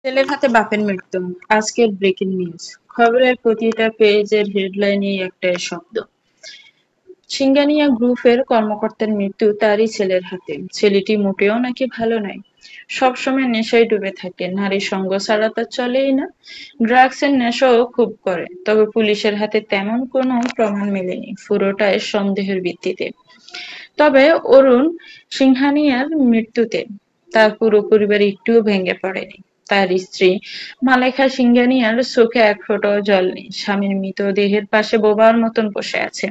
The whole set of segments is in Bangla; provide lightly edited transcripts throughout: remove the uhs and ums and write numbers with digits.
ছেলের হাতে বাপের মৃত্যু, আজকের ব্রেকিং নিউজ। খবরের প্রতিটা পেজের হেডলাইনেই একটাই শব্দ, সিঙ্গানিয়া গ্রুপের কর্মকর্তার মৃত্যু তারই ছেলের হাতে। ছেলেটি মোটেও নাকি ভালো নয়, সবসময় নেশায় ডুবে থাকে, নারী সঙ্গ ছাড়া তার চলেই না। ড্রাগসের নেশাও খুব করে, তবে পুলিশের হাতে তেমন কোনো প্রমাণ মেলেনি, পুরোটাই সন্দেহের ভিত্তিতে। তবে অরুণ সিংহানিয়ার মৃত্যুতে তার পুরো পরিবার একটুও ভেঙে পড়েনি। তার স্ত্রী মালেকা সিংহানিয়ার চোখে এক ফোঁটাও জল নেই, স্বামীর মৃতদেহের পাশে বোবার মতন বসে আছে।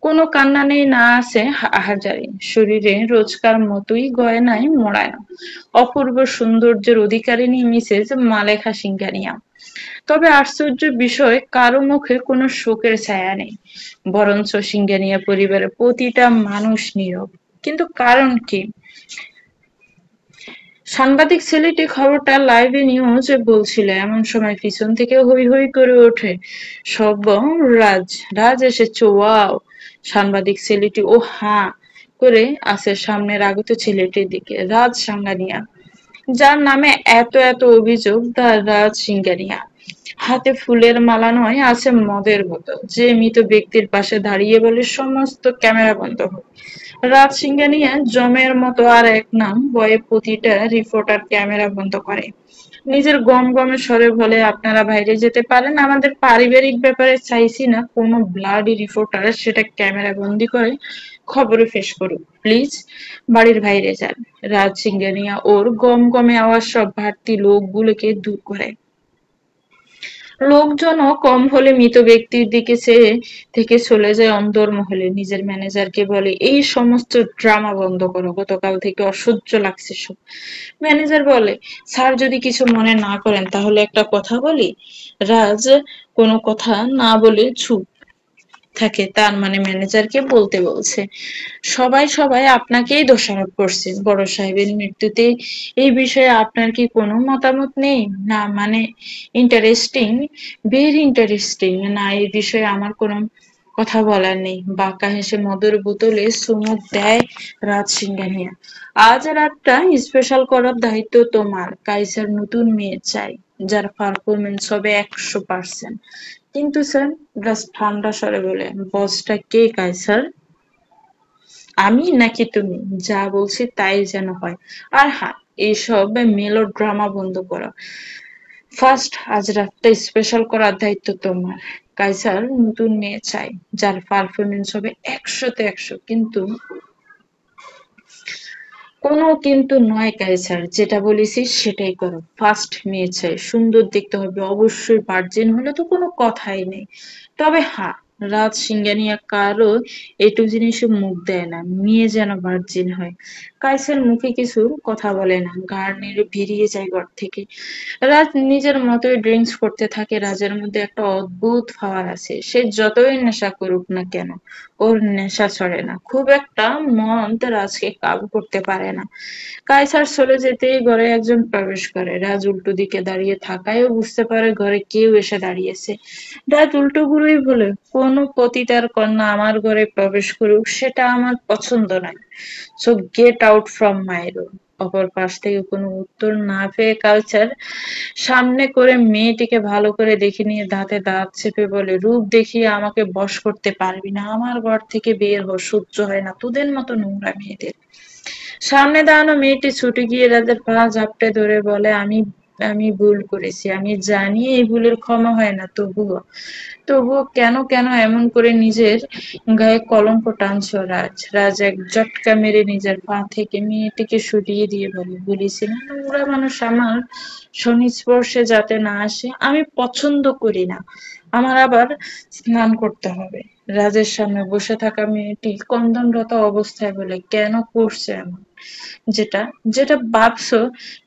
কোনো কান্না নেই, না আছে আহাজারি, শরীরে রোজকার মতোই গয়নায় মোড়ানো অপূর্ব সৌন্দর্যের অধিকারিণী মিসেস মালেকা সিংহানিয়া। তবে আশ্চর্য বিষয়, কারো মুখে কোনো শোকের ছায়া নেই, বরঞ্চ সিংহানিয়া পরিবারের প্রতিটা মানুষ নীরব। কিন্তু কারণ কি? সাংবাদিক ছেলেটি খবরটা লাইভে নিউজে বলছিল, এমন সময় পিছন থেকে হৈ হৈ করে ওঠে সব রাজ। রাজ এসেছে, ওয়াও! সাংবাদিক ছেলেটি ও হাঁ করে আছে সামনের আগত ছেলেটির দিকে। রাজ সিংহানিয়া, যার নামে এত এত অভিযোগ, তার রাজ সিংহানিয়া। হাতে ফুলের মালা নয়, আছে মদের বোতল। যে মৃত ব্যক্তির পাশে দাঁড়িয়ে বলে, সমস্ত ক্যামেরা বন্ধ হোক। রাজ সিংহানিয়া জমের মতো আর এক নাম, ভয়ে প্রতিটা রিপোর্টার ক্যামেরা বন্ধ করে। নিজের গমগমে স্বরে বলে, আপনারা বাইরে যেতে পারেন, আমাদের পারিবারিক ব্যাপারে চাইছি না কোনো ব্লাডি রিপোর্টার সেটা ক্যামেরা বন্দি করে খবরে ফেস করুক। প্লিজ বাড়ির বাইরে যান। রাজ সিংহানিয়া ওর গমগমে আওয়াজ সব বাড়তি লোকগুলোকে দূর করে। লোকজনও কম হলে মৃত ব্যক্তির দিকে চেয়ে থেকে চলে যায় অন্দরমহলে। নিজের ম্যানেজারকে বলে, এই সমস্ত ড্রামা বন্ধ করো, গতকাল থেকে অসহ্য লাগছে সব। ম্যানেজার বলে, স্যার যদি কিছু মনে না করেন তাহলে একটা কথা বলি। রাজ কোনো কথা না বলে চুপ থাকে, তার মানে ম্যানেজারকে বলতে বলছে। সবাই সবাই আপনাকেই দোষারোপ করছে। বড় সাহেবের মৃত্যুতে এই বিষয়ে আপনার কি কোনো মতামত নেই? না মানে ইন্টারেস্টিং, ভেরি ইন্টারেস্টিং। না, এই বিষয়ে আমার কোনো কথা বলার নেই। বাঁকা হেসে মদের বোতলে চুমুক দেয় রাজ সিংহানিয়া। আজ রাতটা স্পেশাল করার দায়িত্ব তোমার। কাইসার নতুন মেয়ে চাই, যার পারফরমেন্স হবে 100%। কিন্তু স্যার, রাজ ঠান্ডা স্বরে বলে, বসটা কে কাইসার? আমি নাকি তুমি? যা বলছি তাই যেন হয়। আর হ্যাঁ, এইসব মেলোড্রামা বন্ধ করো। ফার্স্ট, আজ রাতটা স্পেশাল করার দায়িত্ব তোমার। কাইসার নতুন মেয়ে চাই, যার পারফরমেন্স হবে 100-তে 100। কিন্তু কোনো কিন্তু নয় কাইসার, যেটা বলেছি সেটাই করো। ফার্স্ট মেয়ে চাই, সুন্দর দেখতে হবে, অবশ্যই ভার্জিন হলে তো কোনো কথাই নেই। তবে হ্যাঁ, রাজ সিংহানিয়া কারো এটু জিনিসে মুখ দেয় না, মেয়ে যেন ভার্জিন হয়। কাইসার মুখে কিছু কথা বলে না, ঘাড় নেড়ে বেরিয়ে যায় ঘর থেকে। রাজ নিজের মতোই ড্রিঙ্কস করতে থাকে। রাজের মধ্যে একটা অদ্ভুত পাওয়ার আছে, সে যতই নেশা করুক না কেন, ওর নেশা চড়ে না। খুব একটা মদ রাজকে কাবু করতে পারে না। কায়সার চলে যেতেই ঘরে একজন প্রবেশ করে। রাজ উল্টো দিকে দাঁড়িয়ে থাকায়ও বুঝতে পারে ঘরে কেউ এসে দাঁড়িয়েছে। রাজ উল্টো ঘুরেই বলে, কোনো পতিতার কন্যা আমার ঘরে প্রবেশ করুক, সেটা আমার পছন্দ নয়। So get out from my room. অপর পাশ থেকে কোনো উত্তর না পেয়ে কালচার সামনে করে মেয়েটিকে ভালো করে দেখে নিয়ে দাঁতে দাঁত চেপে বলে, রূপ দেখিয়ে আমাকে বশ করতে পারবি না, আমার ঘর থেকে বের হ, সহ্য হয় না তোদের মতো নোংরা মেয়েদের। সামনে দাঁড়ানো মেয়েটি ছুটে গিয়ে রাজের পা ঝাপটে ধরে বলে, আমি আমি ভুল করেছি, আমি জানি এই ভুলের ক্ষমা হয় না, তবুও তবুও কেন কেন এমন করে নিজের গায়ে কলঙ্ক টানছো? রাজ রাজ এক ঝটকা মেরে নিজের পা থেকে মেয়েটিকে সরিয়ে দিয়ে বলে, বলেছিলাম নোংরা মানুষ আমার সংস্পর্শে যাতে না আসে। আমি পছন্দ করি না। আমার আবার স্নান করতে হবে। রাজের সামনে বসে থাকা মেয়েটি ক্রন্দনরত অবস্থায় বলে, কেন করছে এমন? যেটা যেটা ভাবছো?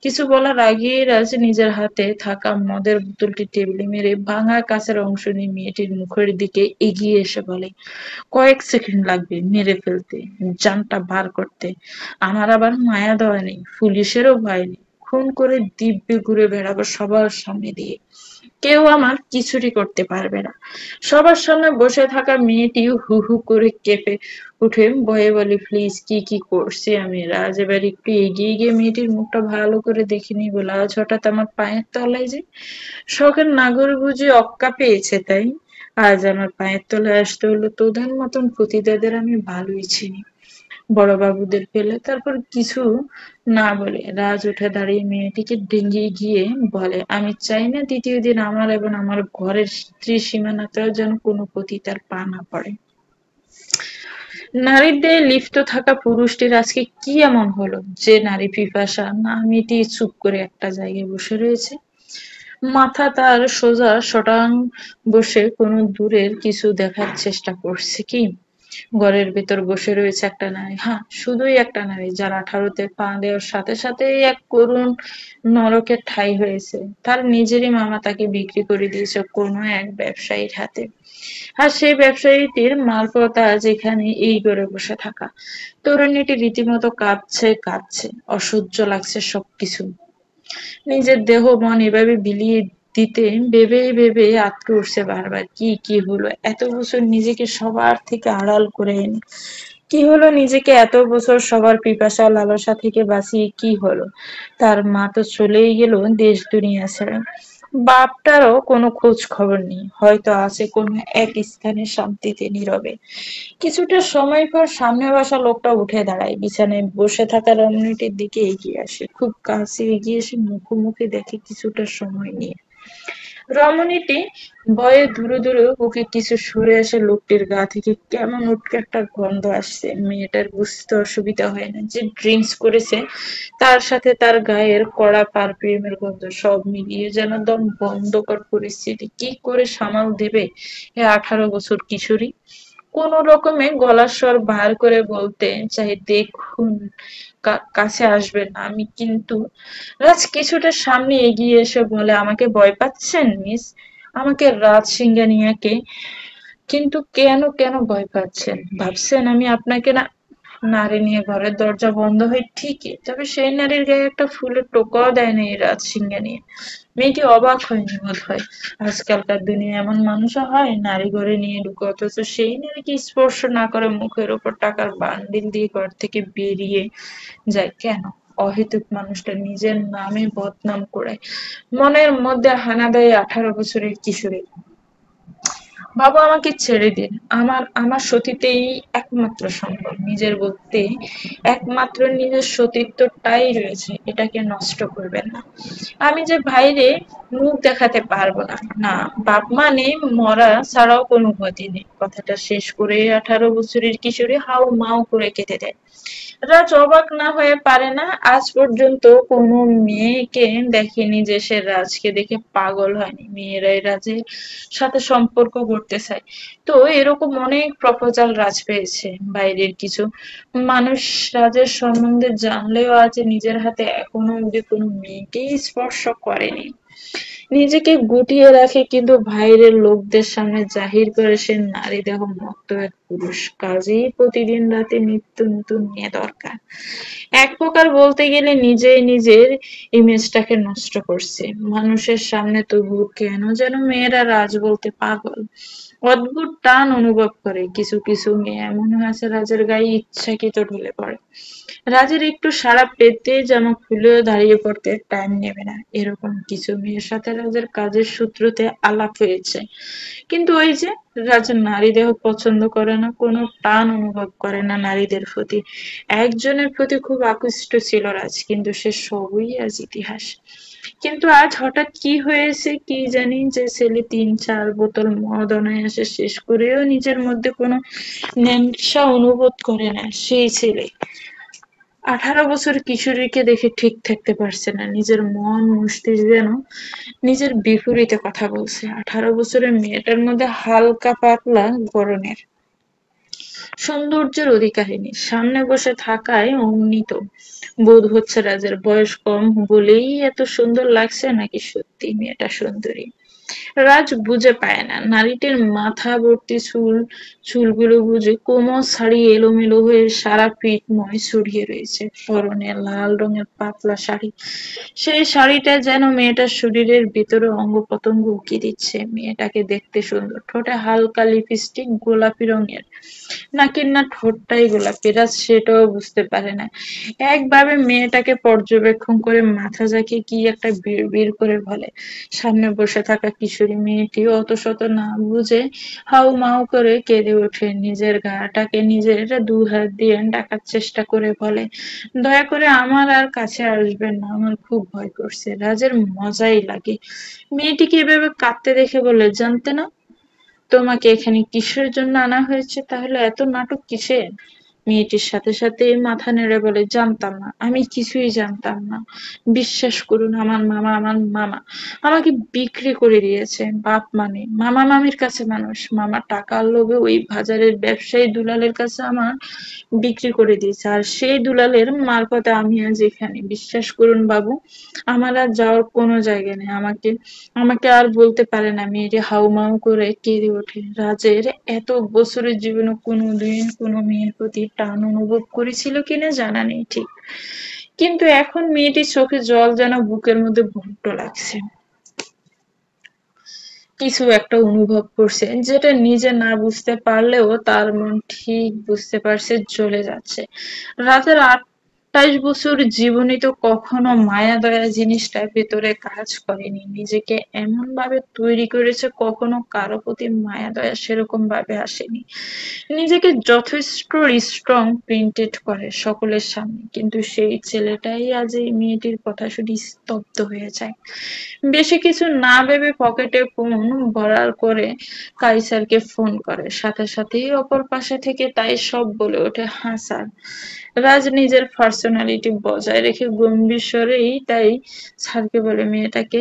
কিছু বলার আগেই রাজ নিজের হাতে থাকা মদের বোতলটি টেবিলে মেরে ভাঙা কাঁচের অংশ নিয়ে মেয়েটির মুখের দিকে এগিয়ে এসে বলে, কয়েক সেকেন্ড লাগবে মেরে ফেলতে, জানটা বার করতে। আমার আবার মায়া দয়া নেই, পুলিশেরও ভয় নেই। খুন করে দিব্যি ঘুরে বেড়াবো সবার সামনে দিয়ে। কেউ আমার কিছুই করতে পারবে না। সবার সামনে বসে থাকা মেয়েটি হু হু করে কেঁপে উঠে ভয়ে বলে, প্লিজ কি কি করছি আমি? রাজ এবার একটু এগিয়ে গিয়ে মেয়েটির মুখটা ভালো করে দেখে নিয়ে বলে, আজ হঠাৎ আমার পায়ের তলায় যে শখের নাগর বুঝি অক্কা পেয়েছে তাই আজ আমার পায়ের তলায় আসতে হলো। তোদের মতন পতিতাদের আমি ভালোই চিনি, বড়বাবুদের পেলে। তারপর কিছু না বলে রাজ উঠে দাঁড়িয়ে মেয়েটিকে ডিঙিয়ে গিয়ে বলে, আমি চাই না দ্বিতীয় দিন আমার এবং আমার ঘরের ত্রিসীমানাতেও যেন কোনো পতিতার পা না পড়ে। নারীর দেহে লিপ্ত থাকা পুরুষটির আজকে কি এমন হলো যে নারী পিপাসা না মিটিয়ে চুপ করে একটা জায়গায় বসে রয়েছে? মাথা তার সোজা সটাং বসে কোনো দূরের কিছু দেখার চেষ্টা করছে কি? ঘরের ভেতর বসে রয়েছে একটা নারী, হ্যাঁ শুধুই একটা নারী, যার 18-তে পা দেওয়ার সাথে সাথেই এক করুণ নরকের ঠাঁই হয়েছে। তার নিজেরই মামা তাকে বিক্রি করে দিয়েছে কোনো এক ব্যবসায়ীর হাতে। আর সেই ব্যবসায়ীটির মারফত আজ এখানে এই ঘরে বসে থাকা। তরুণীটি রীতিমতো কাঁদছে কাঁদছে, অসহ্য লাগছে সবকিছু। নিজের দেহ মন এভাবে বিলিয়ে দিতে ভেবে ভেবে আটকে উঠছে বারবার, কি কি হলো এত বছর নিজেকে সবার থেকে আড়াল করে এনে? কি হলো নিজেকে এত বছর সবার পিপাসা লালসা থেকে বাঁচিয়ে কি হলো? তার মা তো চলেই গেল দেশ দুনিয়া ছেড়ে। বাপটারও কোনো খোঁজ খবর নেই, হয়তো আছে কোনো এক স্থানে শান্তিতে নীরবে। কিছুটা সময় পর সামনে বসা লোকটা উঠে দাঁড়ায়, বিছানায় বসে থাকা রমণীটির দিকে এগিয়ে আসে, খুব কাছে এগিয়ে এসে মুখোমুখি দেখে কিছুটা সময় নিয়ে। রমণীটি ভয়ে ধুরো ধুরো বুকে কিছু সরে আসে, লোকটির গা থেকে কেমন উটকে একটা গন্ধ আসছে। মেয়েটার বুঝতে অসুবিধা হয় না যে ড্রিঙ্কস করেছে, তার সাথে তার গায়ের কড়া পারফিউমের গন্ধ সব মিলিয়ে যেন দম বন্ধকর পরিস্থিতি। কি করে সামাল দেবে এ 18 বছর কিশোরী? কোনো রকমে গলার স্বর ভার করে বলতে চাই, দেখুন কাছে আসবেন না আমি কিন্তু। রাজ কিছুটা সামনে এগিয়ে এসে বলে, আমাকে ভয় পাচ্ছেন মিস? আমাকে রাজ সিংহানিয়াকে? কিন্তু কেন কেন ভয় পাচ্ছেন? ভাবছেন আমি আপনাকে না? নারী নিয়ে ঘরের দরজা বন্ধ হয় ঠিকই, তবে সেই নারীর গায়ে একটা ফুলের টোকাও দেয়নি এই রাজ সিংহানিয়া। মেয়েটি অবাক হয়নি বোধ হয়। আজকালকার দুনিয়ায় এমন মানুষও হয় নারী ঘরে নিয়ে ঢুকে, অথচ সেই নারীকে স্পর্শ না করে মুখের ওপর টাকার বান্ডিল দিয়ে ঘর থেকে বেরিয়ে যায় কেন? অহেতুক মানুষটা নিজের নামে বদনাম করে মনের মধ্যে হানা দেয় 18 বছরের কিশোরী। বাবা আমাকে ছেড়ে দিন, আমার আমার সতীতেই একমাত্র সম্ভব, নিজের বলতে একমাত্র নিজের সতীত্বটাই রয়েছে, এটাকে নষ্ট করবেন না। আমি যে ভাইরে মুখ দেখাতে পারবো না। না, বাপ মানে মরা ছাড়াও কোনো গতি নেই। কথাটা শেষ করে 18 বছরের কিশোরী হাউ মাউ করে কেঁদে দেয়। রাজ অবাক না হয়ে পারে না। আজ পর্যন্ত কোনো মেয়েকে দেখেনি যে সে রাজকে দেখে পাগল হয়নি। মেয়েরাই রাজের সাথে সম্পর্ক করতে চায়। তো এরকম অনেক প্রপোজাল রাজ পেয়েছে বাইরের কিছু মানুষ রাজের সম্বন্ধে জানলেও আজ নিজের হাতে এখনো অব্দি কোনো মেয়েকেই স্পর্শ করেনি। নিজেকে গুটিয়ে রাখে কিন্তু বাইরের লোকদের সামনে জাহির করে সে নারী দেহ মত্ত এক পুরুষ। কাজেই প্রতিদিন রাতে নিত্য নতুন মেয়ে দরকার। এক প্রকার বলতে গেলে নিজেই নিজের ইমেজটাকে নষ্ট করছে মানুষের সামনে। তবু কেন যেন মেয়েরা রাজ বলতে পাগল, অদ্ভুত টান অনুভব করে। কিছু কিছু মেয়ে এমন আছে রাজের গায়ে ইচ্ছাকৃত ঢলে পড়ে। রাজের একটু সাড়া পেতে যেন খুলেও দাঁড়িয়ে পড়তে টাইম নেবে না। এরকম কিছু মেয়ের সাথে রাজের কাজের সূত্রতে আলাপ হয়েছে, কিন্তু ওই যে রাজা নারী দেহ পছন্দ করে না, কোনো টান অনুভব করে না নারীদের প্রতি। একজনের প্রতি খুব আকৃষ্ট ছিল রাজ, কিন্তু সে সবই আজ ইতিহাস। কিন্তু আজ হঠাৎ কি হয়েছে কি জানি, যে ছেলে 3-4 বোতল মদ অনায়াসে শেষ করেও নিজের মধ্যে কোনো নেশা অনুভব করে না, সেই ছেলে 18 বছর কিশোরীকে দেখে ঠিক থাকতে পারছে না। নিজের মন মস্তিষ্ক যেন নিজের বিপরীতে কথা বলছে। 18 বছরের মেয়েটার মধ্যে হালকা পাতলা গড়নের সৌন্দর্যের অধিকারিণী সামনে বসে থাকায় অমনি তো বোধ হচ্ছে রাজের বয়স কম বলেই এত সুন্দর লাগছে, নাকি সত্যি মেয়েটা সুন্দরী? রাজ বুঝে পায় না, নারীটির মাথা ভর্তি চুল, চুলগুলো বুঝে কোমল শাড়ি এলোমেলো হয়ে সারা পিঠময় ছড়িয়ে রয়েছে, পরনে লাল রঙের পাতলা শাড়ি। সেই শাড়িটা যেন মেয়েটার শরীরের ভিতরে অঙ্গ প্রত্যঙ্গ উকি দিচ্ছে। মেয়েটাকে দেখতে সুন্দর, ঠোঁটে হালকা লিপস্টিক গোলাপি রঙের, নাকি না ঠোঁটটাই গোলাপি, রাজ সেটাও বুঝতে পারে না। একভাবে মেয়েটাকে পর্যবেক্ষণ করে মাথা ঝাঁকিয়ে কি একটা বিড়বিড় করে বলে। সামনে বসে থাকা কিশোরী মেয়েটি অত শত না বুঝে হাউমাউ করে কেঁদে ওঠে, নিজের গাটাকে নিজের দু হাত দিয়ে ডাকার চেষ্টা করে বলে, দয়া করে আমার আর কাছে আসবেন না, আমার খুব ভয় করছে। রাজের মজাই লাগে। মেয়েটিকে এভাবে কাঁদতে দেখে বলে, জানতে না তোমাকে এখানে কিসের জন্য আনা হয়েছে, তাহলে এত নাটক কিসের? মেয়েটির সাথে সাথে মাথা নেড়ে বলে, জানতাম না, আমি কিছুই জানতাম না। বিশ্বাস করুন, আমার মামা আমাকে বিক্রি করে দিয়েছে। বাপ মানে মামা মামির কাছে মানুষ, মামা টাকার লোভে ওই বাজারের ব্যবসায়ী দুলালের কাছে আমার বিক্রি করে দিয়েছে, আর সেই দুলালের মারফতে আমি আজ এখানে। বিশ্বাস করুন বাবু, আমার আর যাওয়ার কোনো জায়গা নেই, আমাকে আমাকে আর বলতে পারে না। মেয়েটি হাউমাউ করে কেঁদে ওঠে। রাজের এত বছরের জীবনে কোনোদিন কোনো মেয়ের প্রতি টান অনুভব করেছিল কিনা জানা নেই ঠিক, কিন্তু এখন মেয়েটির চোখে জল যেন বুকের মধ্যে বড্ড লাগছে। কিছু একটা অনুভব করছে, যেটা নিজে না বুঝতে পারলেও তার মন ঠিক বুঝতে পারছে চলে যাচ্ছে। রাতের 28 বছর জীবনে তো কখনো মায়া দয়া জিনিসটা ভেতরে কাজ করেনি, নিজেকে এমন ভাবে তৈরি করেছে কখনো কারো প্রতি মায়া দয়া সেরকম ভাবে আসেনি। নিজেকে যথেষ্ট স্ট্রং প্রিন্টেড করে সকলের সামনে, কিন্তু সেই ছেলেটাই আজ এই মেয়েটির কথা শুনে স্তব্ধ হয়ে যায়। বেশি কিছু না ভেবে পকেটে ফোন ভরার করে কাইসারকে ফোন করে, সাথে সাথেই অপর পাশে থেকে তাই সব বলে ওঠে, হ্যাঁ স্যার। রাজ নিজের পার্সোনালিটি বজায় রেখে গম্ভীর স্বরেই তাই স্যারকে বলে, মেয়েটাকে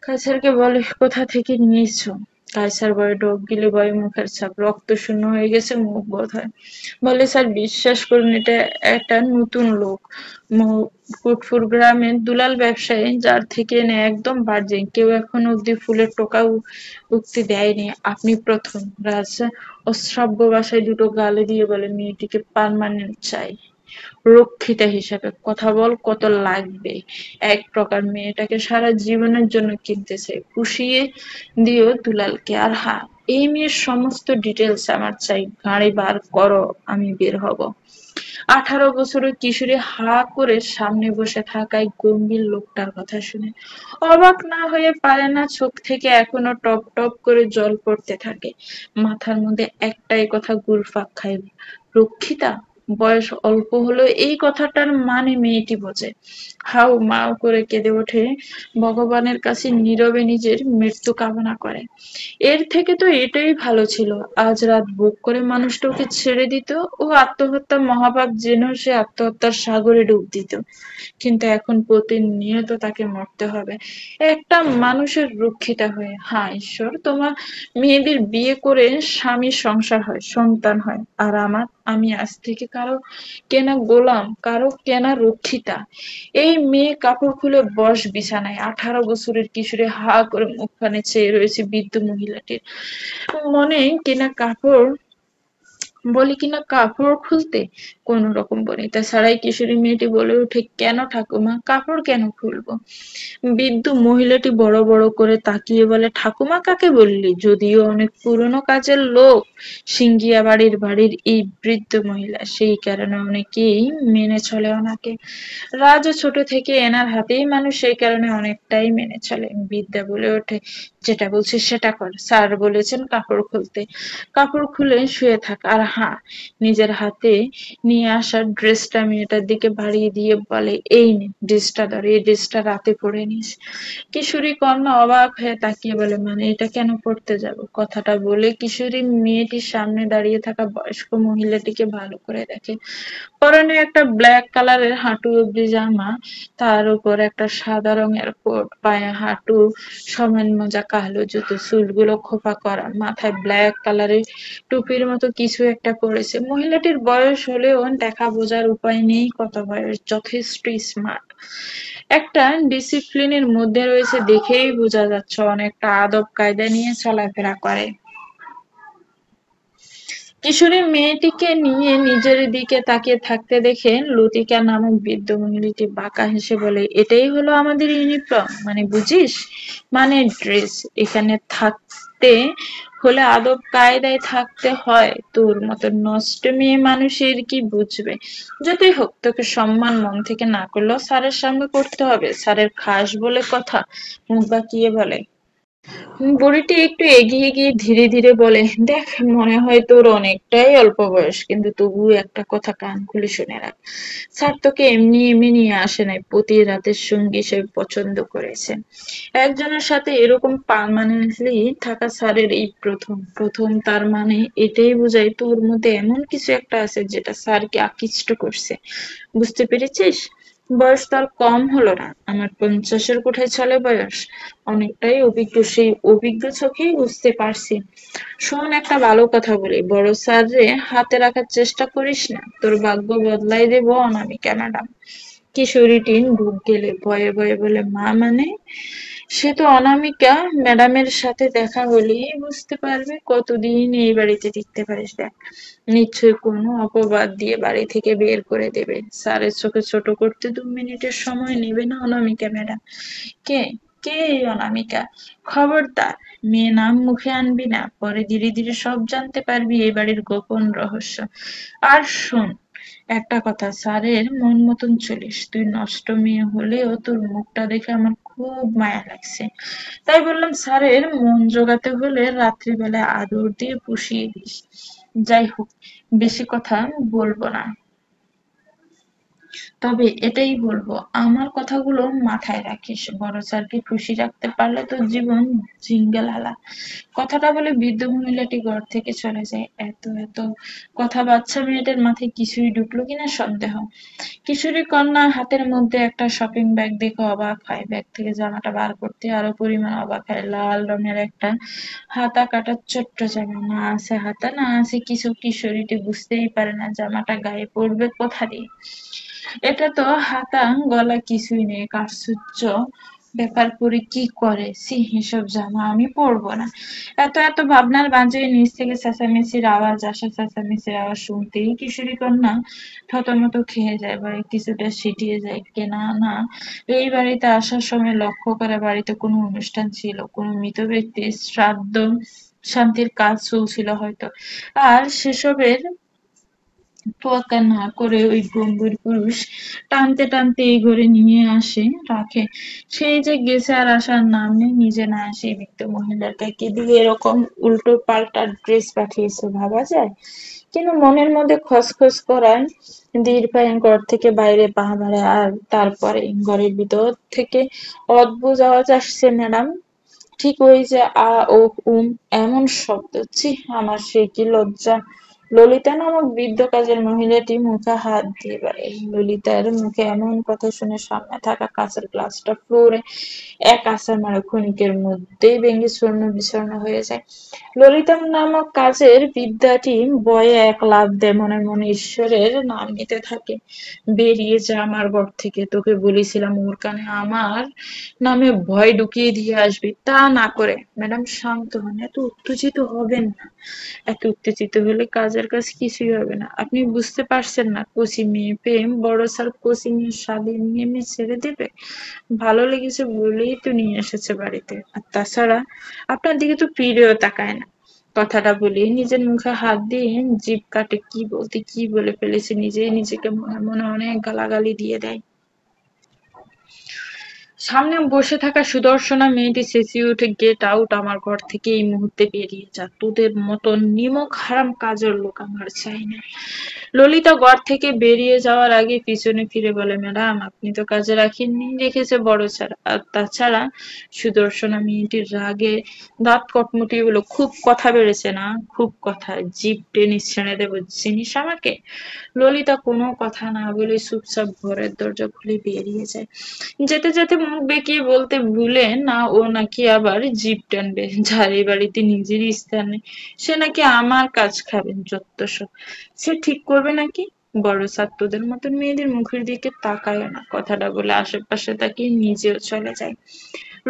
কাইসারকে বলে, কোথা থেকে নিয়েছো? কাইসার বলে, ঢোক গিলে বলে, মুখের ছাপ, রক্ত শূন্য হয়ে গেছে মুখ বোধহয়। বলে, স্যার বিশ্বাস করুন, এটা একটা নতুন লোক, কোটপুর গ্রামের দুলাল ব্যবসায়ী, যার থেকে এনে একদম ভার্জিন, কেউ এখনো অব্দি ফুলের টোকা উক্তি দেয়নি, আপনি প্রথম। রাজ অশ্রাব্য ভাষায় দুটো গালে দিয়ে বলে, মেয়েটিকে পার্মানেন্ট চাই, রক্ষিতা হিসাবে। কথা বল কত লাগবে? এক প্রকার মেয়েটাকে সারা জীবনের জন্য কিনতে চাই, পুষিয়ে দিও দুলালকে। আর হ্যাঁ, এই মেয়ের সমস্ত ডিটেলস আমার চাই, গাড়ি বার করো, আমি বের হব। 18 বছরের কিশোরী হা করে সামনে বসে থাকায় গম্ভীর লোকটার কথা শুনে অবাক না হয়ে পারে না, চোখ থেকে এখনো টপ টপ করে জল পড়তে থাকে। মাথার মধ্যে একটাই কথা ঘুরপাক খায়, রক্ষিতা। বয়স অল্প হলেও এই কথাটার মানে মেয়েটি বোঝে। হাউ মাউ করে কেঁদে ওঠে, ভগবানের কাছে নীরবে নিজের মৃত্যু কামনা করে। এর থেকে তো এটাই ভালো ছিল, আজ রাত বুক করে মানুষটা ওকে ছেড়ে দিত, ও আত্মহত্যা মহাপাপ জেনেও সে আত্মহত্যার সাগরে ডুব দিত, কিন্তু এখন প্রতিনিয়ত তাকে মরতে হবে একটা মানুষের রক্ষিতা হয়ে। হ্যাঁ ঈশ্বর, তোমার মেয়েদের বিয়ে করে স্বামীর সংসার হয়, সন্তান হয়, আর আমি আজ থেকে কারো কেনা গোলাম, কারো কেনা রক্ষিতা। এই মেয়ে কাপড় খুলে বস বিছানায়। 18 বছরের কিশোরী হা করে মুখখানে চেয়ে রয়েছে বৃদ্ধ মহিলাটির। মনে কিনা কাপড় বলি কিনা কাপড় খুলতে, কোন রকম বনিতা ছাড়াই কিশোরী মেয়েটি বলে ওঠে, কেন ঠাকুমা, কাপড় কেন খুলবো? বৃদ্ধ মহিলাটি বড় বড় করে তাকিয়ে বলে, ঠাকুমা কাকে বললি? যদিও অনেক পুরনো কাজের লোক সিঙ্গিয়া বাড়ির এই বৃদ্ধ মহিলা, সেই কারণে অনেকেই মেনে চলে ওনাকে। রাজও ছোট থেকে এনার হাতেই মানুষ, সেই কারণে অনেকটাই মেনে চলে। বিদ্যা বলে ওঠে, যেটা বলছিস সেটা কর, স্যার বলেছেন কাপড় খুলতে, কাপড় খুলে শুয়ে থাক। আর হ্যাঁ, নিজের হাতে নিয়ে আসা ড্রেসটা মেয়েটার দিকে বাড়িয়ে দিয়ে বলে, এই নে ড্রেসটা ধর, এই ড্রেসটা রাতে পরে নিস। কিশোরী কন্যা অবাক হয়ে তাকিয়ে বলে, মানে এটা কেন পড়তে যাব? কথাটা বলে কিশোরী মেয়েটির সামনে দাঁড়িয়ে থাকা বয়স্ক মহিলাটিকে ভালো করে দেখে। পরনে একটা ব্ল্যাক কালারের হাঁটু অব্দি জামা, তার উপর একটা সাদা রঙের কোট, পায়ে হাঁটু সমান মোজা, কালো জুতো, চুলগুলো খোপা করা, মাথায় ব্ল্যাক কালারের টুপির মতো কিছু একটা একটা পড়েছে। মহিলাটির বয়স হলেও দেখা বোঝার উপায় নেই কত বয়স, যথেষ্ট স্মার্ট। একটা ডিসিপ্লিনের মধ্যে রয়েছে, দেখেই বোঝা যাচ্ছে অনেকটা আদব কায়দা নিয়ে চলাফেরা করে। কিশোরী মেয়েটিকে নিয়ে নিজের দিকে তাকিয়ে থাকতে দেখে লতিকা নামক বৃদ্ধ মহিলাটি বাঁকা হেসে বলে, এটাই হলো আমাদের ইউনিফর্ম, মানে বুঝিস, মানে ড্রেস। এখানে থাকতে হলে আদব কায়দায় থাকতে হয়। তোর মতো নষ্ট মেয়ে মানুষের কি বুঝবে? যতই হোক, তোকে সম্মান মন থেকে না করলেও স্যারের সামনে করতে হবে। স্যারের খাস বলে কথা, মুখ বাঁকিয়ে বলে। বুড়িটি একটু এগিয়ে গিয়ে ধীরে ধীরে বলে, দেখ, মনে হয় তোর অনেকটাই অল্প বয়স, কিন্তু তবুও একটা কথা কান খুলে শুনে রাখ। স্যার তোকে এমনি এমনি নিয়ে আসে নাই, প্রতি রাতের সঙ্গী সে পছন্দ করেছে। একজনের সাথে এরকম পার্মানেন্টলি থাকা স্যারের এই প্রথম। প্রথম তার মানে এটাই বোঝায় তোর মধ্যে এমন কিছু একটা আছে যেটা স্যারকে আকৃষ্ট করছে। বুঝতে পেরেছিস? বয়স তার কম হলো না, আমার 50-এর কোঠায় চলে বয়স। অনেকটাই অভিজ্ঞ, সেই অভিজ্ঞ চোখেই বুঝতে পারছি। শোন, একটা ভালো কথা বলি, বড় স্যার রে হাতে রাখার চেষ্টা করিস না, তোর ভাগ্য বদলাই দেব অনামিকা ম্যাডাম। কিশোরীটি ঢুক গেলে ভয়ে ভয়ে বলে, মা মানে? সে তো অনামিকা ম্যাডামের সাথে দেখা হলেই বুঝতে পারবে। কতদিন এই বাড়িতে টিকতে পারিস দেখ, নিশ্চয়ই কোনো অপবাদ দিয়ে বাড়ি থেকে বের করে দেবে। স্যারের চোখে ছোট করতে 2 মিনিটের সময় নেবে না অনামিকা ম্যাডাম। কে? কে এই অনামিকা? খবরদার মেয়ে নাম মুখে আনবি না, পরে ধীরে ধীরে সব জানতে পারবি এই বাড়ির গোপন রহস্য। আর শোন, একটা কথা, স্যারের মন মতন চলিস। তুই নষ্ট মেয়ে হলেও তোর মুখটা দেখে আমার খুব মায়া লাগছে, তাই বললাম স্যারের মন জোগাতে হলে রাত্রিবেলায় আদর দিয়ে পুষিয়ে দিস। যাই হোক, বেশি কথা বলবো না, তবে এটাই বলবো, আমার কথাগুলো মাথায় রাখিস। বড় স্যারকে খুশি রাখতে পারলে তোর জীবন জিঙ্গেলালা। কথাটা বলে বৃদ্ধ মহিলাটি ঘর থেকে চলে যায়। এত এত কথা বাচ্চা মেয়েটার মাথায় কিছুই ঢুকলো কিনা সন্দেহ। কিশোরী কন্যা হাতের মধ্যে একটা শপিং ব্যাগ দেখে অবাক হয়। ব্যাগ থেকে জামাটা বার করতে আরো পরিমাণ অবাক হয়। লাল রঙের একটা হাতা কাটা ছোট্ট জামা, না আছে হাতা, না আছে কিছু। কিশোরীটি বুঝতেই পারে না জামাটা গায়ে পড়বে কোথা দিয়ে। এটা তো হাতা গলা কিছুই নেই, কারচুচ্চ ব্যাপার, পরে কি করে? ছি, এসব জামা আমি পরবো না। এত এত ভাবনার মাঝে নিচ থেকে চেঁচামেচির আওয়াজ আসে। চেঁচামেচির আওয়াজ শুনতেই কিশোরী কন্যা থতমত খেয়ে যায়, বাড়ি কিছুটা সিটিয়ে যায়। কেনা না, এই বাড়িতে আসার সময় লক্ষ্য করে বাড়িতে কোনো অনুষ্ঠান ছিল, কোনো মৃত ব্যক্তির শ্রাদ্ধ শান্তির কাজ চলছিল হয়তো। আর সেসবের তোয়াক্কা না করে ওই গম্ভীর পুরুষ টানতে টানতে এই ঘরে নিয়ে আসে, রাখে। সেই যে গেছে আর আসার নাম নেই, নিজে না আসে বৃদ্ধ মহিলাটাকে দিয়ে এরকম উল্টো পাল্টা ড্রেস পাঠিয়েছে, ভাবা যায়? কিন্তু মনের মধ্যে খসখস করায় ধীর পায়ে ঘর থেকে বাইরে পা বাড়ে। আর তারপরে ঘরের ভিতর থেকে অদ্ভুত আওয়াজ আসছে, ম্যাডাম। ঠিক ওই যে আ ও উম এমন শব্দ, ছি, আমার সে কি লজ্জা। ললিতা নামক বৃদ্ধ কাজের মহিলাটি মুখে হাত দিয়ে বলে। ললিতার মুখে এমন কথা শুনে সামনে থাকা কাঁচের গ্লাসটা ফ্লোরে এক আছাড় মারে, ক্ষণিকের মধ্যেই ভেঙে চূর্ণ বিচূর্ণ হয়ে যায়। ললিতা নামক কাজের বিদ্যাটি ভয়ে এক লাফ দেয়, মনে মনে ঈশ্বরের নাম নিতে থাকে। বেরিয়ে যা আমার ঘর থেকে, তোকে বলেছিলাম ওর কানে আমার নামে ভয় ঢুকিয়ে দিয়ে আসবি, তা না করে। ম্যাডাম শান্ত হন, এত উত্তেজিত হবেন না। এত উত্তেজিত হলে কাজের কাজ কিছুই হবে না। আপনি বুঝতে পারছেন না, কচি মেয়ে প্রেম, বড় স্যার কোচিং এর স্বাদে নিয়ে মেয়ে ছেড়ে দেবে? ভালো লেগেছে বলেই তো নিয়ে এসেছে বাড়িতে। আর তাছাড়া আপনার দিকে তো ফিরেও তাকায় না। কথাটা বলে নিজের মুখে হাত দিয়ে জিভ কাটে, কি বলতে কি বলে ফেলেছে, নিজেই নিজেকে মনে মনে অনেক গালাগালি দিয়ে দেয়। সামনে বসে থাকা সুদর্শনা মেয়েটি চেঁচিয়ে উঠে, গেট আউট, আমার ঘর থেকে এই মুহূর্তে বেরিয়ে যা। তোদের মতন নিমক হারাম কাজের লোক আমার চাই না। ললিতা ঘর থেকে বেরিয়ে যাওয়ার আগে পিছনে ফিরে বলে, ম্যাডাম আপনি তো কাজে রাখেননি, রেখেছে বড় স্যার। আর তাছাড়া, সুদর্শনা মেয়েটির রাগে দাঁত কটমটিয়ে বলল, খুব কথা বেড়েছে না? খুব কথা, জিভ টেনে ছেড়ে দেবো, চিনিস আমাকে? ললিতা কোনো কথা না বলে চুপচাপ ঘরের দরজা খুলে বেরিয়ে যায়। যেতে যেতে টানবে কি বলতে ভুলে না, ও নাকি আবার জিভ টানবে, যার এই বাড়িতে নিজেরই স্থান নেই সে নাকি আমার কাজ খাবেন, যত সব। সে ঠিক করবে নাকি? বড় ছাত্রদের মতন মেয়েদের মুখের দিকে তাকায়ও না, কথাটা বলে আশেপাশে তাকিয়ে নিজেও চলে যায়।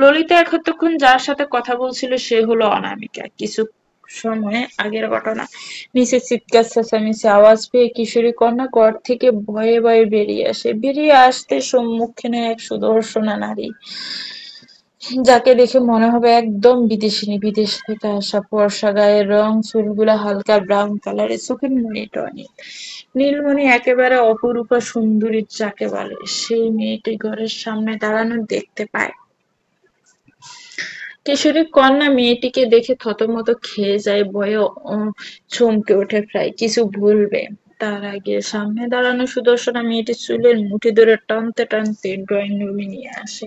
ললিতা এতক্ষণ যার সাথে কথা বলছিল সে হলো অনামিকা। কিছু সময় আগের ঘটনা। নিচে চিৎকার চেঁচামেচি আওয়াজ পেয়ে কিশোরী কন্যা ঘর থেকে ভয়ে ভয়ে বেরিয়ে আসে। বেরিয়ে আসতে সম্মুখীন এক সুদর্শনা নারী, যাকে দেখে মনে হবে একদম বিদেশিনী। বিদেশ থেকে আসা, ফর্সা গায়ের রং, চুলগুলো হালকা ব্রাউন কালারের, চোখের মণিটাও নীল। নীলমণি একেবারে অপরূপা সুন্দরী যাকে বলে, সেই মেয়েটি ঘরের সামনে দাঁড়ানো দেখতে পায়। কিশোরী কন্যা মেয়েটিকে দেখে থতমত খেয়ে যায়, ভয়ে চমকে ওঠে, প্রায় কিছু ভুলবে। তার আগে সামনে দাঁড়ানো সুদর্শনা মেয়েটি চুলের মুঠি ধরে টানতে টানতে ড্রয়িং রুমে নিয়ে আসে।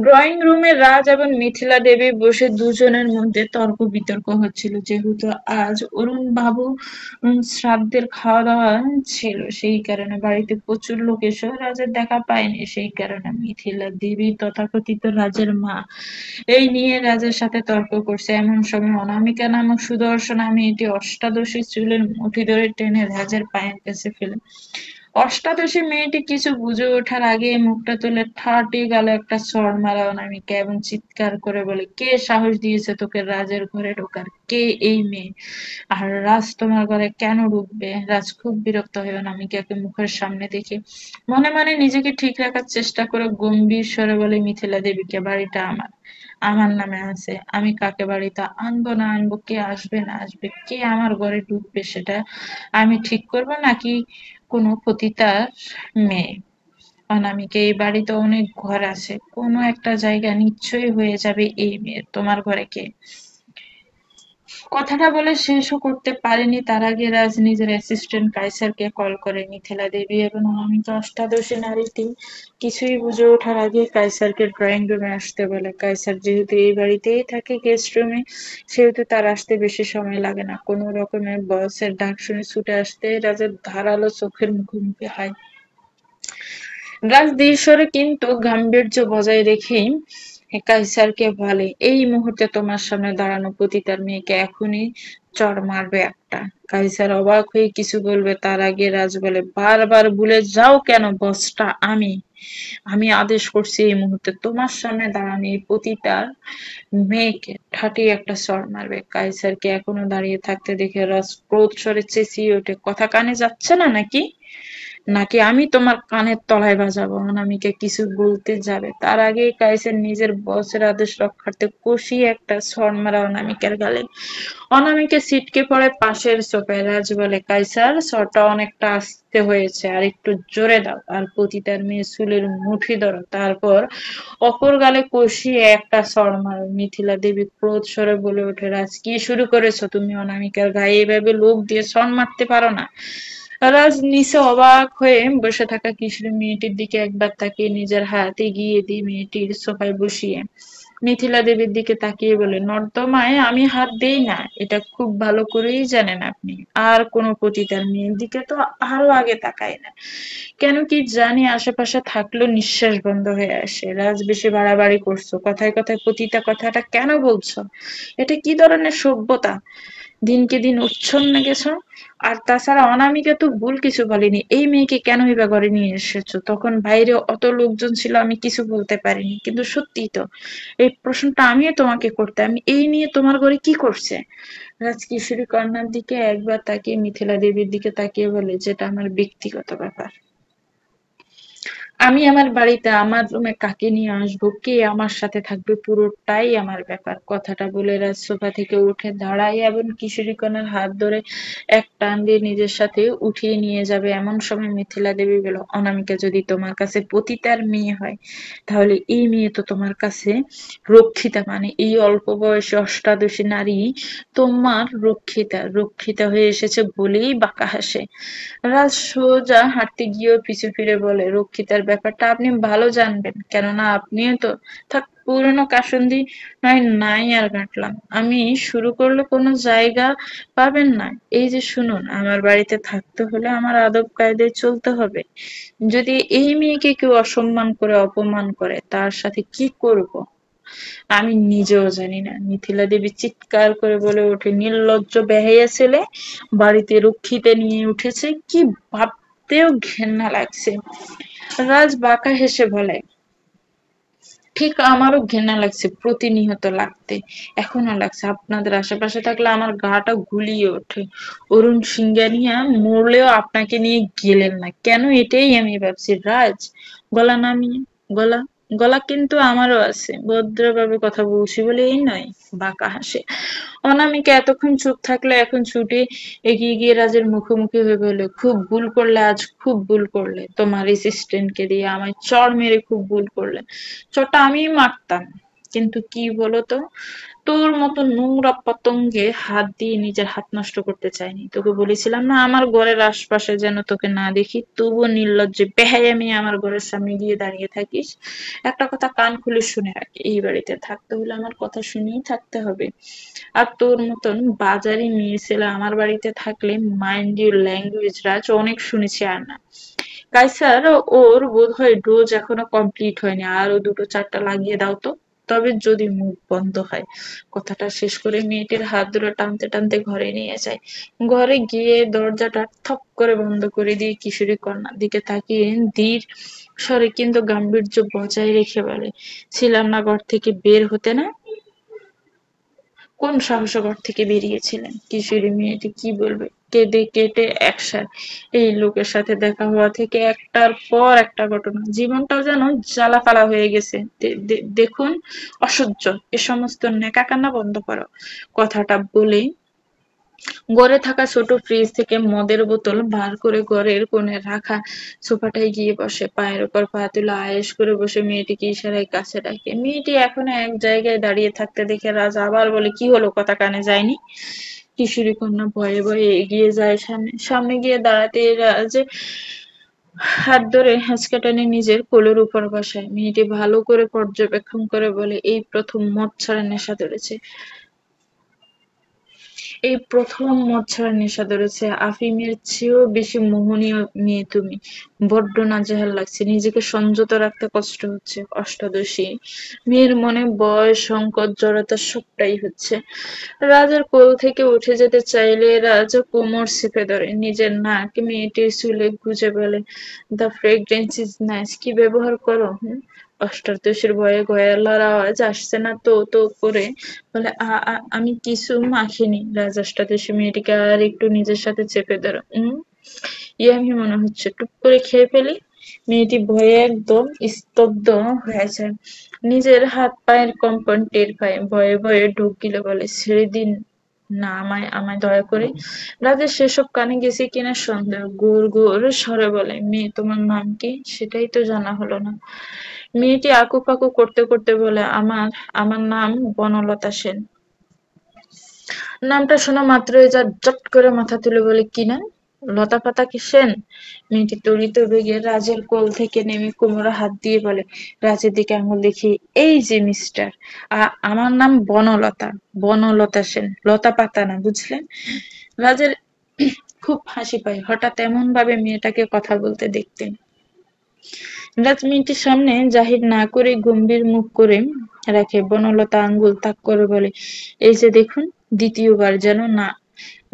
ড্রয়িং রুমে রাজ এবং মিথিলা দেবী বসে দুজনের মধ্যে তর্ক বিতর্ক হচ্ছিল। যেহেতু আজ অরুণ বাবু শ্রাদ্ধের খাওয়া দাওয়া ছিল, সেই কারণে বাড়িতে প্রচুর লোক এসেও রাজের দেখা পায়নি। সেই কারণে মিথিলা দেবী তথাকথিত রাজের মা এই নিয়ে রাজের সাথে তর্ক করছে। এমন সময় অনামিকা নামক সুদর্শনা মেয়েটি অষ্টাদশী চুলের মুঠি ধরে টেনে রাজের পায়ের কাছে ফেলে। অষ্টাদশী মেয়েটি কিছু বুঝে ওঠার আগে মুখটা তুলে ঠাটে গালে একটা চড় মারে অনামিকা এবং চিৎকার করে বলে, কে সাহস দিয়েছে তোকে রাজের ঘরে ঢোকার? কে এই মেয়ে? আর রাজ তোমার ঘরে কেন ঢুকবে? রাজ খুব বিরক্ত হয়ে অনামিকাকে মুখের সামনে দেখে মনে মনে নিজেকে ঠিক রাখার চেষ্টা করে গম্ভীর স্বরে বলে, মিথিলা দেবীকে, বাড়িটা আমার, আমার নামে আছে। আমি কাকে বাড়িতে আনবো না আনবো, কে আসবে না আসবে, কে আমার ঘরে ঢুকবে সেটা আমি ঠিক করবো, নাকি কোনো পতিতার মেয়ে? অনামিকা, এই বাড়িতে অনেক ঘর আছে, কোনো একটা জায়গা নিশ্চয়ই হয়ে যাবে এই মেয়ের। তোমার ঘরে কে? কথাটা বলে শেষও করতে পারেনি, তার আগে রাজ নিজের অ্যাসিস্ট্যান্ট কাইসারকে কল করে। মিথিলা দেবী এবং অনামিকা অষ্টাদশী নারীটি কিছুই বুঝে ওঠার আগে কাইসারকে ড্রয়িং রুমে আসতে বলে। কাইসার যেহেতু এই বাড়িতেই থাকে গেস্ট রুমে, সেহেতু তার আসতে বেশি সময় লাগে না। কোনো রকমের বসের ডাক শুনে ছুটে আসতে রাজের ধারালো চোখের মুখোমুখি হয়। রাজ ধীরস্বরে কিন্তু গাম্ভীর্য বজায় রেখেই কাইসারকে বলে, এই মুহূর্তে তোমার সামনে দাঁড়ানো পতিতার মেয়েকে এখনই চড় মারবে একটা। কাইসার অবাক হয়ে কিছু বলবে তার আগে রাজ বলে, বারবার ভুলে যাও কেন? বসটা আমি। আমি আদেশ করছি এই মুহূর্তে তোমার সামনে দাঁড়ানো এই পতিতার মেয়েকে ঠাঠিয়ে একটা চড় মারবে। কাইসারকে এখনো দাঁড়িয়ে থাকতে দেখে রাজ ক্রোধ স্বরে চেঁচিয়ে ওঠে, কথা কানে যাচ্ছে না নাকি? নাকি আমি তোমার কানের তলায় বাজাবো? অনামিকা কিছু বলতে যাবে, তার আগেই কাইসার নিজের বসের আদেশ রক্ষার্থে কষিয়ে একটা ছড় মারা অনামিকার গালে। অনামিকা ছিটকে পড়ে পাশের সোফায়। রাজ বলে, কাইসার, ছড়টা অনেকটা আস্তে হয়েছে, আর একটু জোরে দাও। আর পতিতার মেয়ে চুলের মুঠি ধরো, তারপর অপর গালে কষিয়ে একটা চড় মারো। মিথিলা দেবী ক্রোধ স্বরে বলে ওঠে, রাজ, কি শুরু করেছো তুমি? অনামিকার গায়ে এভাবে লোক দিয়ে চড় মারতে পারো না। রাজ নিচে অবাক হয়ে বসে থাকা কিশোরী মেয়েটির দিকে একবার তাকিয়ে নিজের হাত এগিয়ে দিয়ে মেয়েটির সোফায় বসিয়ে মিথিলা দেবীর দিকে তাকিয়ে বলে, নর্দমায় আমি হাত দেই না, এটা খুব ভালো করেই জানেন আপনি। আর কোনো পতিতার মেয়ের দিকে তো আরো আগে তাকায় না। কেন কি জানি আশেপাশে থাকলেও নিঃশ্বাস বন্ধ হয়ে আসে। রাজ, বেশি বাড়াবাড়ি করছো, কথায় কথায় পতিতা কথাটা কেন বলছো? এটা কি ধরনের সভ্যতা? দিনকে দিন উচ্ছন্নে গেছো। আর তাছাড়া অনামিকা তো ভুল কিছু বলেনি, এই মেয়েকে কেনই বা ঘরে নিয়ে এসেছো? তখন বাইরে অত লোকজন ছিল, আমি কিছু বলতে পারিনি। কিন্তু সত্যি তো, এই প্রশ্নটা আমিও তোমাকে করতে, আমি এই নিয়ে তোমার ঘরে কি করছে? রাজ কিশোরী কন্যার দিকে একবার তাকিয়ে মিথিলা দেবীর দিকে তাকিয়ে বলে, যেটা আমার ব্যক্তিগত ব্যাপার। আমি আমার বাড়িতে আমার রুমে কাকে নিয়ে আসবো, কে আমার সাথে থাকবে, পুরোটাই আমার ব্যাপার। কথাটা বলে রাজ সোফা থেকে উঠে দাঁড়ায় এবং কিশোরী কন্যার হাত ধরে এক টান দিয়ে নিজের সাথে উঠিয়ে নিয়ে যাবে। এমন সময় মিথিলা দেবী বলল, অনামিকা, যদি তোমার কাছে পতিতার মেয়ে হয়, তাহলে এই মেয়ে তো তোমার কাছে রক্ষিতা। মানে এই অল্প বয়সী অষ্টাদশী নারী তোমার রক্ষিতা। রক্ষিতা হয়ে এসেছে বলেই বাঁকা হাসে। রাজ সোজা হাঁটতে গিয়েও পিছু ফিরে বলে, রক্ষিতার ব্যাপারটা আপনি ভালো জানবেন, কেননা আপনিও তো থাক পুরনো কাসুন্দি নয় নাই আর ঘাটলাম। আমি শুরু করলে কোনো জায়গা পাবেন না। এই যে শুনুন, আমার বাড়িতে থাকতে হলে আমার আদব কায়দায় চলতে হবে। যদি এই মেয়েকে কেউ অসম্মান করে অপমান করে তার সাথে কি করব আমি নিজেও জানি না। মিথিলা দেবী চিৎকার করে বলে ওঠে, নির্লজ্জ বেহাইয়া ছেলে, বাড়িতে রক্ষীতে নিয়ে উঠেছে, কি ভাবতেও ঘেন্না লাগছে। রাজ বাঁকা হেসে বলে, ঠিক আমারও ঘেন্না লাগছে, প্রতিনিয়ত লাগতে, এখনো লাগছে। আপনাদের আশেপাশে থাকলে আমার গাটা গুলিয়ে ওঠে। অরুণ সিংহানিয়া মরলেও আপনাকে নিয়ে গেলেন না কেন, এটাই আমি ভাবছি। রাজ গলা নামিয়ে, গলা গলা কিন্তু আমারও আছে, ভদ্রভাবে কথা বলছি বলে এই নয়। বাঁকা হাসে। অনামিকা এতক্ষণ চুপ থাকলে এখন ছুটে এগিয়ে গিয়ে রাজের মুখোমুখি হয়ে বলল, খুব ভুল করলে আজ, খুব ভুল করলে। তোমার অ্যাসিস্ট্যান্টকে দিয়ে আমায় চড় মেরে খুব ভুল করলে। চড়টা আমিই মারতাম, কিন্তু কি বলতো, তোর মতো নোংরা পতঙ্গে হাত দিয়ে নিজের হাত নষ্ট করতে চাইনি। তোকে বলেছিলাম না আমার ঘরের আশপাশে যেন তোকে না দেখি, তবুও নির্লজ্জে বেহায়ামি আমার ঘরের সামনে গিয়ে দাঁড়িয়ে থাকিস। একটা কথা কান খুলে শুনে রাখ, এই বাড়িতে থাকতে হলে আমার কথা শুনেই থাকতে হবে। আর তোর মতন বাজারি মেয়ে ছেলে আমার বাড়িতে থাকলে, মাইন্ড ইউর ল্যাঙ্গুয়েজ রাজ, অনেক শুনেছি। আর না, কাইসার, ওর বোধহয় ডোজ এখনো কমপ্লিট হয়নি, আরো দুটো চারটা লাগিয়ে দাও তো, তবে যদি মুখ বন্ধ হয়। কথাটা শেষ করে মেয়েটির হাত ধরে টানতে টানতে ঘরে নিয়ে যায়। ঘরে গিয়ে দরজাটা থপ করে বন্ধ করে দিয়ে কিশোরী কন্যার দিকে তাকিয়ে ধীর স্বরে কিন্তু গাম্ভীর্য বজায় রেখে বলে, ছিলাম না ঘর থেকে বের হতে না? কোন সাহসে ঘর থেকে বেরিয়েছিলেন? কিশোরী মেয়েটি কি বলবে, কেঁদে কেটে একসার। এই লোকের সাথে দেখা হওয়া থেকে একটার পর একটা ঘটনা, জীবনটাও যেন জ্বালাকালা হয়ে গেছে। দেখুন, অসহ্য, এ সমস্ত নেকা কান্না বন্ধ করো। কথাটা বলেই ঘরে থাকা ছোট ফ্রিজ থেকে মদের বোতল বার করে ঘরের কোণে রাখা সোফাটায় গিয়ে বসে। পায়ের উপর পা তুলে আয়েশ করে বসে মেয়েটিকে ইশারায় কাছে ডাকে। মেয়েটি এখনো এক জায়গায় দাঁড়িয়ে থাকতে দেখে রাজ আবার বলে, কি হলো, কথা কানে যায়নি? কিশোরী কন্যা ভয়ে ভয়ে এগিয়ে যায় সামনে। সামনে গিয়ে দাঁড়াতে রাজ হাত ধরে হ্যাঁচকা টেনে নিজের কোলের উপর বসায়। মেয়েটি ভালো করে পর্যবেক্ষণ করে বলে, এই প্রথম মদ ছাড়া নেশা ধরেছে। এই প্রথম মদ ছাড়ার নেশা ধরেছে। আফিমের চেয়েও বেশি মোহনীয় মেয়ে তুমি। বড্ড নাজেহাল লাগছে, নিজেকে সংযত রাখতে কষ্ট হচ্ছে। অষ্টাদশী মেয়ের মনে বয়স, সংকট, জড়তা সবটাই হচ্ছে। রাজের কোল থেকে উঠে যেতে চাইলে রাজ কোমর চেপে ধরে। নিজের নাক মেয়েটির চুলে গুজে বলে, দ্য ফ্রেগ্রেন্স ইজ নাইস। কি ব্যবহার করো? অষ্টাদশীর ভয়ে গলার আওয়াজ আসছে না, তো তো করে বলে, আমি কিছু মাখিনি। রাজ অষ্টাদশী মেয়েটিকে আর একটু নিজের সাথে চেপে ধরো। ইয়ামি মনে হচ্ছে, টুক করে খেয়ে ফেলি। মেয়েটি ভয়ে একদম স্তব্ধ হয়ে যায়। নিজের হাত পায়ের কম্পন টের পায়। ভয়ে ভয়ে ঢোক গিলে বলে, ছেড়ে দিন না আমায়, আমায় দয়া করে। রাজের সেসব কানে গেছে কিনা সন্দেহ। গুড় গুড় স্বরে বলে, মেয়ে তোমার নাম কি? সেটাই তো জানা হলো না। মেয়েটি আকুপাকু করতে করতে বলে, আমার আমার নাম বনলতা সেন। নামটা শোনা মাত্রই যা চট করে মাথা তুলে বলে, কি নাম? লতা পাতা কি সেন? মেয়েটি তড়িত বেগে রাজের কোল থেকে নেমে কোমরে হাত দিয়ে বলে, রাজের দিকে আঙুল দেখিয়ে, এই যে মিস্টার, আমার নাম বনলতা, বনলতা সেন, লতা পাতা না, বুঝলেন? রাজের খুব হাসি পায় হঠাৎ এমন ভাবে মেয়েটাকে কথা বলতে দেখতে। রাজ মেয়েটির সামনে জাহির না করে গম্ভীর মুখ করে রাখে। বনলতা আঙ্গুল তাক করে বলে, এই যে দেখুন, দ্বিতীয়বার যেন না।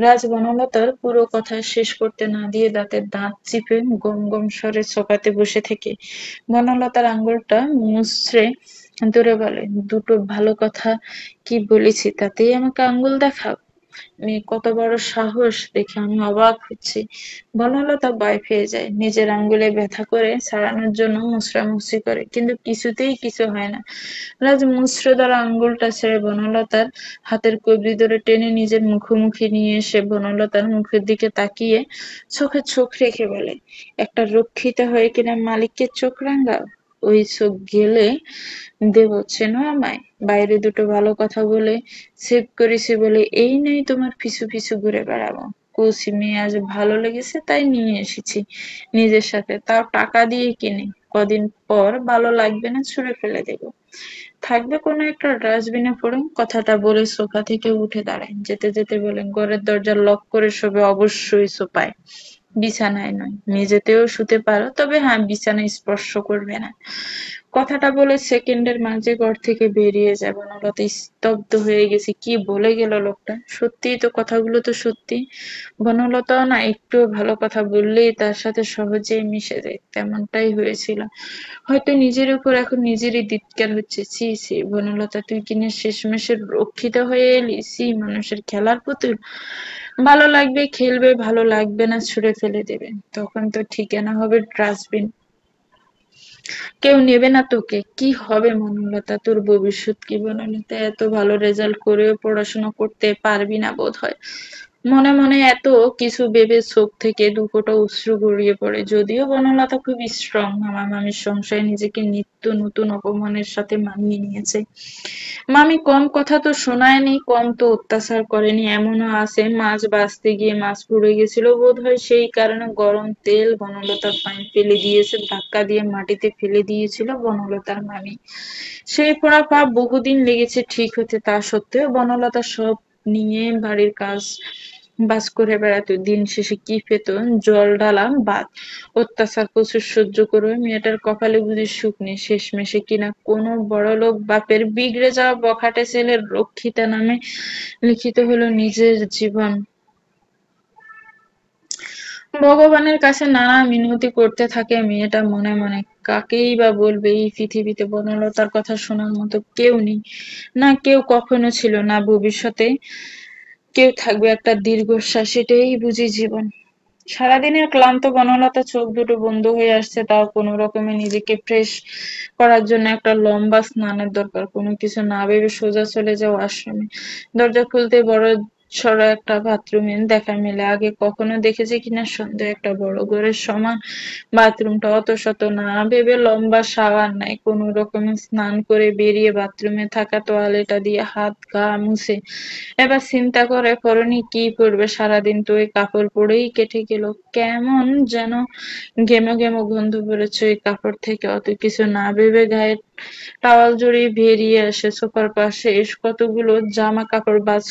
রাজ বনলতার পুরো কথা শেষ করতে না দিয়ে দাঁতের দাঁত চিপে গম গম স্বরে সোফাতে বসে থেকে বনলতার আঙ্গুলটা মুচড়ে ধরে বলে, দুটো ভালো কথা কি বলেছি তাতেই আমাকে আঙ্গুল দেখাও? মেয়ে কত বড় সাহস দেখে আমি অবাক হচ্ছি। বনলতা ভয় পেয়ে যায়। নিজের আঙ্গুলে ব্যথা করে ছাড়ানোর জন্য মুচড়ামুচড়ি করে, কিন্তু কিছুতেই কিছু হয় না। রাজ মুচড়ে ধরা আঙ্গুলটা ছেড়ে বনলতার হাতের কবজি ধরে টেনে নিজের মুখোমুখি নিয়ে এসে বনলতার মুখের দিকে তাকিয়ে চোখে চোখ রেখে বলে, একটা রক্ষিতা হয়ে কিনা মালিককে চোখ রাঙাও? ওই চোখ গেলে দেব, চেনো আমায়? বাইরে দুটো ভালো কথা বলে সেভ করেছি বলে এই নয় তোমার পিছু পিছু ঘুরে বেড়াবো। কৌশি মেয়ে আজ ভালো লেগেছে তাই নিয়ে এসেছি নিজের সাথে, তাও টাকা দিয়ে কিনে। কদিন পর ভালো লাগবে না, ছুঁড়ে ফেলে দেব। থাকবে কোনো একটা ডাস্টবিনে পড়ে। কথাটা বলে সোফা থেকে উঠে দাঁড়ায়। যেতে যেতে বলেন, ঘরের দরজা লক করে শোবে অবশ্যই সোফায়, বিছানায় নয়। মেঝেতেও শুতে পারো, তবে হ্যাঁ, বিছানায় স্পর্শ করবে না। কথাটা বলে সেকেন্ডের মাঝে ঘর থেকে বেরিয়ে যায়। বনলতা স্তব্ধ হয়ে গেছে। কি বলে গেল লোকটা! সত্যিই তো, কথাগুলো তো সত্যি। বনলতাও না একটুও ভালো কথা বললেই তার সাথে সহজেই মিশে যায়, তেমনটাই হয়েছিল। হয়তো নিজের উপর এখন নিজেরই ধিক্কার হচ্ছে। ছি ছি বনলতা, তুই কিনা শেষমেশে রক্ষিত হয়ে এলি। ছি, মানুষের খেলার পুতুল। ভালো লাগবে খেলবে, ভালো লাগবে না ছুঁড়ে ফেলে দেবে। তখন তো ঠিকানা হবে ডাস্টবিন। কেউ নেবে না তোকে। কি হবে মনলতা, তোর ভবিষ্যৎ কি? বনলতা, এত ভালো রেজাল্ট করেও পড়াশোনা করতে পারবি না বোধহয়। মনে মনে এত কিছু ভেবে চোখ থেকে দুফোঁটা অশ্রু গড়িয়ে পড়ে। যদিও বনলতা খুব স্ট্রং, মামা মামির সংসারে নিজেকে নিত্য নতুন অপমানের সাথে মানিয়ে নিয়েছে। মামি কম কথা তো শোনায়নি, কম তো অত্যাচার করেনি। এমনও আছে মাছ ভাজতে গিয়ে মাছ পুড়ে গেছিল বোধহয়, সেই কারণে গরম তেল বনলতার পায়ে ফেলে দিয়েছে, ধাক্কা দিয়ে মাটিতে ফেলে দিয়েছিল বনলতার মামি। সেই পোড়া পা বহুদিন লেগেছে ঠিক হতে। তা সত্ত্বেও বনলতা সব নিয়ে বাড়ির কাজ বাজ করে বেড়াতো। দিন শেষে কি পেত? জল ঢালা ভাত। অত্যাচার প্রচুর সহ্য করে মেয়েটার কপালে বুঝি সুখ নেই। শেষমেশে কিনা কোনো বড়লোক বাপের বিগড়ে যাওয়া বখাটে ছেলের রক্ষিতা নামে লিখিত হলো নিজের জীবন। ভগবানের কাছে নানা মিনতি করতে থাকে মেয়েটা মনে মনে। কাকেই বা বলবে এই পৃথিবীতে বনলতার কথা শোনার মতো কেউ নেই। না কেউ কখনো ছিল, না ভবিষ্যতে কেউ থাকবে। একটা দীর্ঘশ্বাস, এটাই বুঝি জীবন। সারাদিনের ক্লান্ত বনলতা চোখ দুটো বন্ধ হয়ে আসছে, তাও কোনো রকমে নিজেকে ফ্রেশ করার জন্য একটা লম্বা স্নানের দরকার। কোনো কিছু না ভেবে সোজা চলে যাও আশ্রমে। দরজা খুলতে বড় সড়ো একটা বাথরুমে দেখা মেলে। আগে কখনো দেখেছে কিনা সন্দেহ। একটা বড় ঘরের সমান বাথরুমটা। অত শত না ভেবে লম্বা শাওয়ার নাই, কোনো রকমে স্নান করে বেরিয়ে বাথরুমে থাকা তোয়ালেটা দিয়ে হাত গা মুছে এবার চিন্তা করে পরনে কি পরবে। সারাদিন তো ওই কাপড় পরেই কেটে গেল। কেমন যেন ঘেমো ঘেমো গন্ধ বেরোচ্ছে ওই কাপড় থেকে। অত কিছু না ভেবে গায়ে টাওয়াল জড়িয়ে বেরিয়ে আসে। সোফার পাশে এসে কতগুলো জামা কাপড় ভাঁজ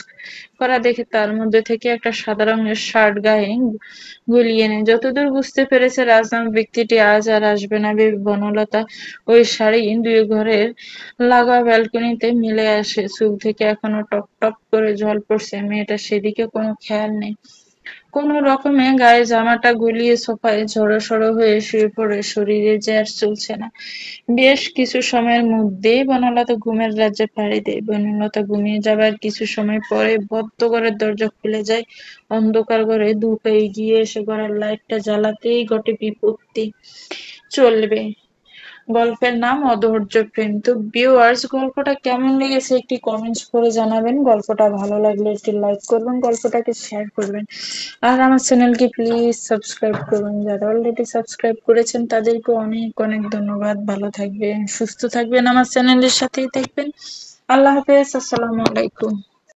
করা দেখে তার মধ্যে থেকে একটা সাদা রঙের শার্ট গায়ে গলিয়ে নেয়। যতদূর বুঝতে পেরেছে রাজনাম ব্যক্তিটি আজ আর আসবে না ভেবে বনলতা ওই শাড়ি দুই ঘরের লাগোয়া ব্যালকনিতে মেলে আসে। চুল থেকে এখনো টপ টপ করে জল পড়ছে। মেয়েটার সেদিকে কোনো খেয়াল নেই। কোনো রকমে গায়ে জামাটা গলিয়ে সোফায় জড়সড় হয়ে শুয়ে পড়ে। শরীরে যে আর চলছে না। বেশ কিছু সময়ের মধ্যেই বনলতা ঘুমের রাজ্যে পাড়ি দেয়। বনলতা ঘুমিয়ে যাবার কিছু সময় পরে বদ্ধ ঘরের দরজা খুলে যায়। অন্ধকার ঘরে দু পা এগিয়ে এসে ঘরের লাইটটা জ্বালাতেই ঘটে বিপত্তি। চলবে। গল্পের নাম অধৈর্য প্রেম। তো ভিউয়ার্স, গল্পটা কেমন লেগেছে একটি কমেন্টস করে জানাবেন। গল্পটা ভালো লাগলে একটি লাইক করবেন, গল্পটাকে শেয়ার করবেন। আর আমার চ্যানেলকে প্লিজ সাবস্ক্রাইব করবেন। যারা অলরেডি সাবস্ক্রাইব করেছেন তাদেরকে অনেক অনেক ধন্যবাদ। ভালো থাকবেন, সুস্থ থাকবেন, আমার চ্যানেলের সাথেই থাকবেন। আল্লাহ হাফেজ, আসসালামু আলাইকুম।